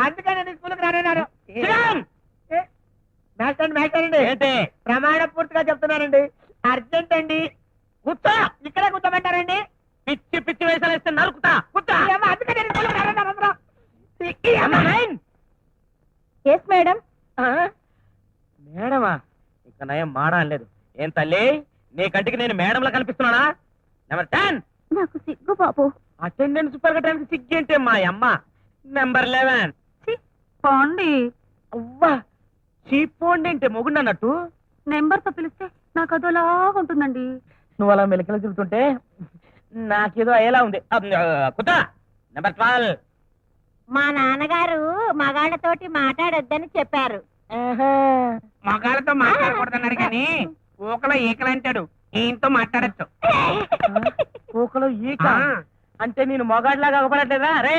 అందుకని నేను స్కూల్కి రానన్నారు. మాస్టర్ అండి ప్రమాణ పూర్తిగా చెప్తున్నానండి. అర్జెంట్ అండి. కూర్చో, ఇక్కడే కూర్చోమంటారండి. పిచ్చి పిచ్చి వేసాలు వేస్తే నరుకుతా. కూర్చో. అందుకని నేను స్కూల్కి రానన్నారు అందరూ. Yes madam. మేడమా? ఇక నయం మాడా లేదు. ఏం తల్లి, నీ కంటికి నేను మేడంలా కనిపిస్తున్నానా? నెంబర్ 10. నాకు సిగ్గు బాబు. అటెండెన్స్ పెరగడానికి సిగ్గేంటే మా అమ్మ. నెంబర్ 11. పోండి. అవ్వా, చీపోండి అంటే మొగుండు అన్నట్టు. నెంబర్ తో పిలిస్తే నాకు అదోలాగా ఉంటుందండి. నువ్వు అలా మెలికలు తిరుగుతుంటే నాకేదో అయ్యేలా ఉంది. కుతా. నెంబర్ 12. మా నాన్నగారు మగాళ్ళతోటి మాట్లాడొద్దని చెప్పారు. మగాళ్ళతో మాట్లాడకూడదన్నారు కానీ ఊకలో ఈకలు అంటాడు. ఈయనతో మాట్లాడచ్చు. ఊకలో ఈక అంటే నేను మొగాడిలాగా అవ్వబడట్లేదా రే?